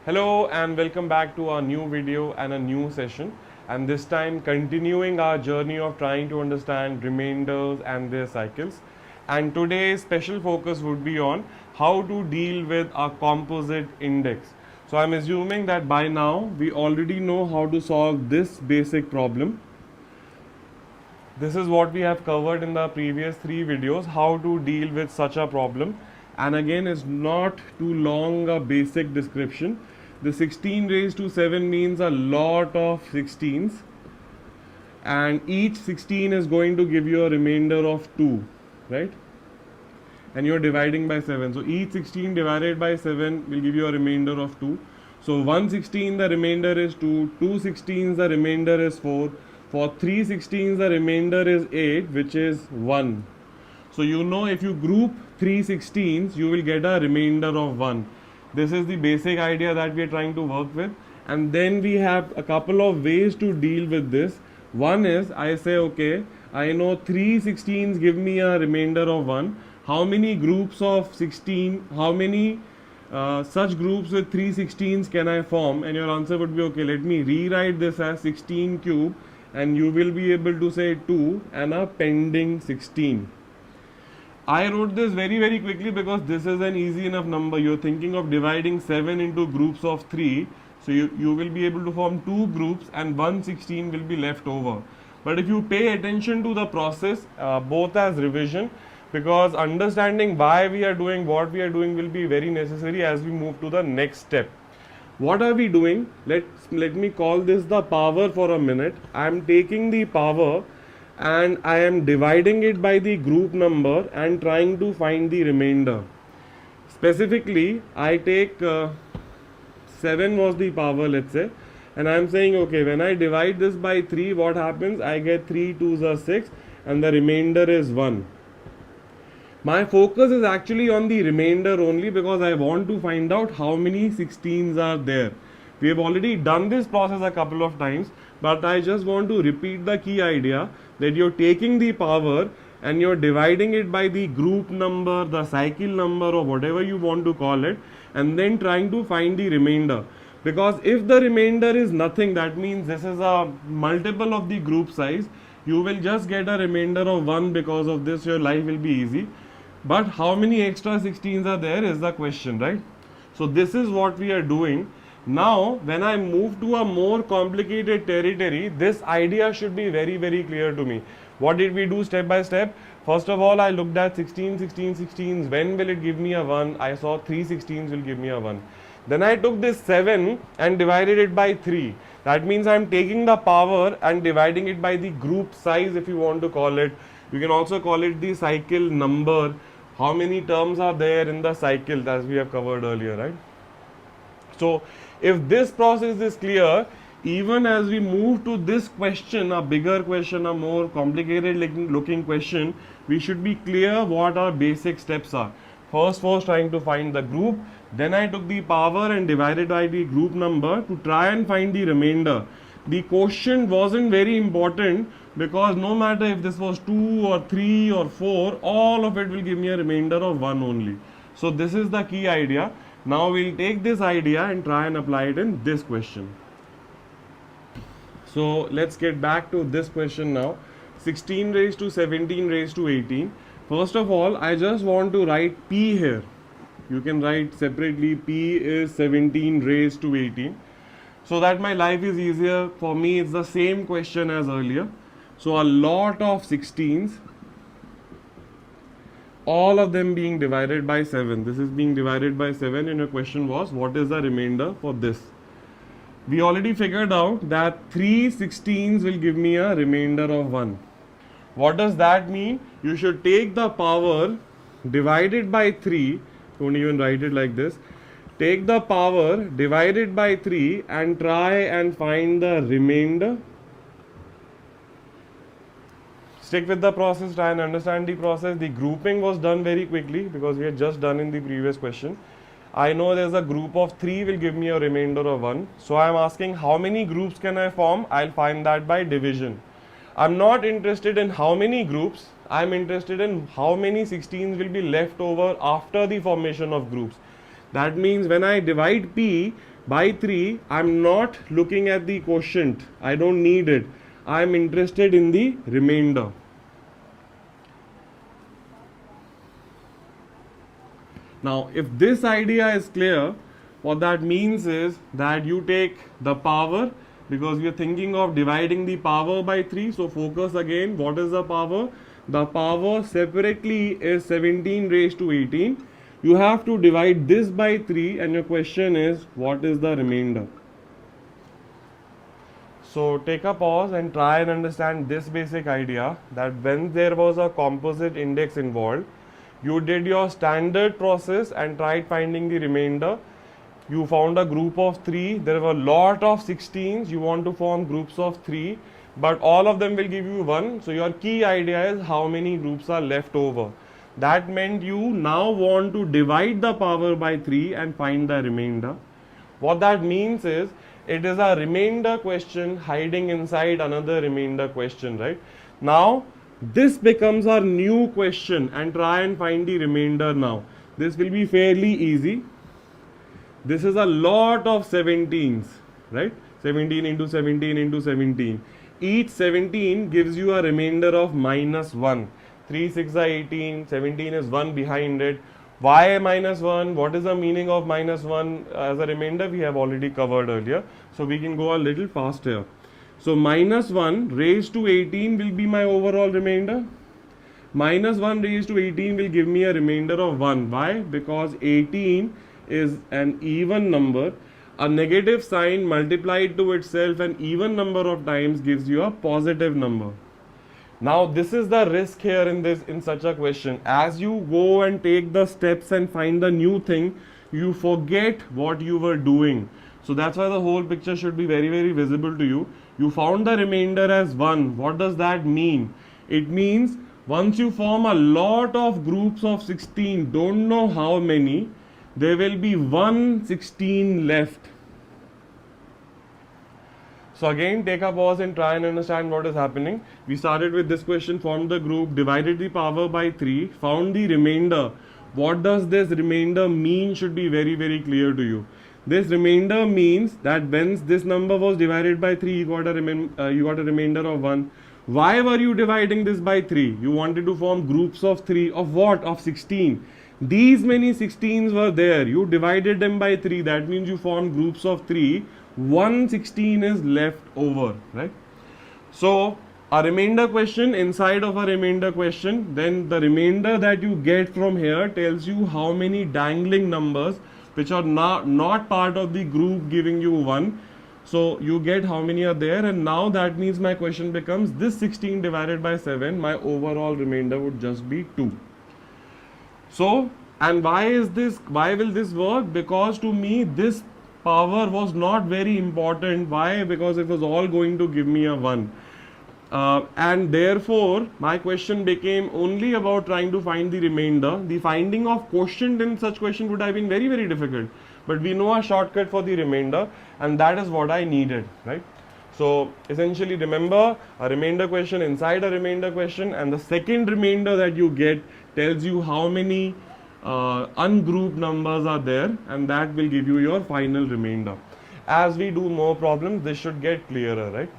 Hello and welcome back to our new video and a new session, and this time continuing our journey of trying to understand remainders and their cycles. And today's special focus would be on how to deal with a composite index. So I'm assuming that by now we already know how to solve this basic problem. This is what we have covered in the previous 3 videos, how to deal with such a problem. And again, it's not too long a basic description. The 16 raised to 7 means a lot of 16s, and each 16 is going to give you a remainder of 2, right? And you're dividing by 7, so each 16 divided by 7 will give you a remainder of 2. So 116 the remainder is 2, 2 16s the remainder is 4, for 3 16s the remainder is 8, which is 1. So you know, if you group 3 16s you will get a remainder of 1. This is the basic idea that we are trying to work with, and then we have a couple of ways to deal with this. One is, I say, okay, I know 3 16s give me a remainder of 1. How many groups of 16, how many such groups with 3 16s can I form? And your answer would be, okay, let me rewrite this as 16 cube, and you will be able to say 2 and a pending 16. I wrote this very quickly because this is an easy enough number. You're thinking of dividing 7 into groups of 3, so you will be able to form 2 groups and 116 will be left over. But if you pay attention to the process, both as revision, because understanding why we are doing what we are doing will be very necessary as we move to the next step. What are we doing? Let me call this the power for a minute. I am taking the power and I am dividing it by the group number and trying to find the remainder. Specifically, I take 7 was the power, let's say, and I am saying, okay, when I divide this by 3, what happens? I get 3 2s are 6 and the remainder is 1. My focus is actually on the remainder only because I want to find out how many 16s are there. We have already done this process a couple of times, but I just want to repeat the key idea that you're taking the power and you're dividing it by the group number, the cycle number, or whatever you want to call it, and then trying to find the remainder. Because if the remainder is nothing, that means this is a multiple of the group size, you will just get a remainder of 1. Because of this, your life will be easy. But how many extra 16s are there is the question, right? So this is what we are doing. Now, when I move to a more complicated territory, this idea should be very clear to me. What did we do step by step? First of all, I looked at 16, 16, 16s. When will it give me a 1? I saw 3 16s will give me a 1. Then I took this 7 and divided it by 3. That means I am taking the power and dividing it by the group size, if you want to call it. You can also call it the cycle number. How many terms are there in the cycle, as we have covered earlier, right? So if this process is clear, even as we move to this question, a bigger question, a more complicated looking question, we should be clear what our basic steps are. First was trying to find the group, then I took the power and divided by the group number to try and find the remainder. The quotient wasn't very important because no matter if this was 2 or 3 or 4, all of it will give me a remainder of 1 only. So this is the key idea. Now we'll take this idea and try and apply it in this question. So let's get back to this question now. 16 raised to 17 raised to 18. First of all, I just want to write P here. You can write separately, P is 17 raised to 18. So that my life is easier. For me, it's the same question as earlier. So a lot of 16s, all of them being divided by 7. This is being divided by 7, and your question was, what is the remainder for this? We already figured out that 3 16s will give me a remainder of 1. What does that mean? You should take the power divided by 3, don't even write it like this. Take the power divided by 3 and try and find the remainder. Stick with the process, try and understand the process. The grouping was done very quickly because we had just done in the previous question. I know there's a group of 3 will give me a remainder of 1. So I'm asking how many groups can I form? I'll find that by division. I'm not interested in how many groups. I'm interested in how many 16s will be left over after the formation of groups. That means when I divide P by 3, I'm not looking at the quotient. I don't need it. I'm interested in the remainder. Now, if this idea is clear, what that means is that you take the power, because we are thinking of dividing the power by 3. So focus again, what is the power? The power separately is 17 raised to 18. You have to divide this by 3 and your question is, what is the remainder? So take a pause and try and understand this basic idea, that when there was a composite index involved, you did your standard process and tried finding the remainder. You found a group of 3. There were a lot of 16s. You want to form groups of 3, but all of them will give you 1. So your key idea is how many groups are left over. That meant you now want to divide the power by 3 and find the remainder. What that means is, it is a remainder question hiding inside another remainder question, right? Now, this becomes our new question and try and find the remainder now. This will be fairly easy. This is a lot of 17s, right? 17 into 17 into 17. Each 17 gives you a remainder of minus 1. 3 6 are 18, 17 is 1 behind it. Why minus 1? What is the meaning of minus 1 as a remainder? We have already covered earlier. So we can go a little faster. So minus 1 raised to 18 will be my overall remainder. Minus 1 raised to 18 will give me a remainder of 1. Why? Because 18 is an even number. A negative sign multiplied to itself an even number of times gives you a positive number. Now this is the risk here in such a question. As you go and take the steps and find the new thing, you forget what you were doing. So that's why the whole picture should be very, very visible to you. You found the remainder as 1. What does that mean? It means once you form a lot of groups of 16, don't know how many, there will be 116 left. So again, take a pause and try and understand what is happening. We started with this question, formed the group, divided the power by 3, found the remainder. What does this remainder mean should be very, very clear to you. This remainder means that when this number was divided by 3, you got a remainder of 1. Why were you dividing this by 3? You wanted to form groups of 3 of what? Of 16. These many 16s were there. You divided them by 3. That means you formed groups of 3. 116 is left over, right? So a remainder question inside of a remainder question, then the remainder that you get from here tells you how many dangling numbers which are not part of the group giving you 1. So you get how many are there, and now that means my question becomes this 16 divided by 7, my overall remainder would just be 2. So, and why will this work? Because to me this power was not very important. Why? Because it was all going to give me a 1. And therefore, my question became only about trying to find the remainder. The finding of quotient in such question would have been very, very difficult. But we know a shortcut for the remainder, and that is what I needed, right? So essentially remember, a remainder question inside a remainder question, and the second remainder that you get tells you how many ungrouped numbers are there, and that will give you your final remainder. As we do more problems, this should get clearer, right?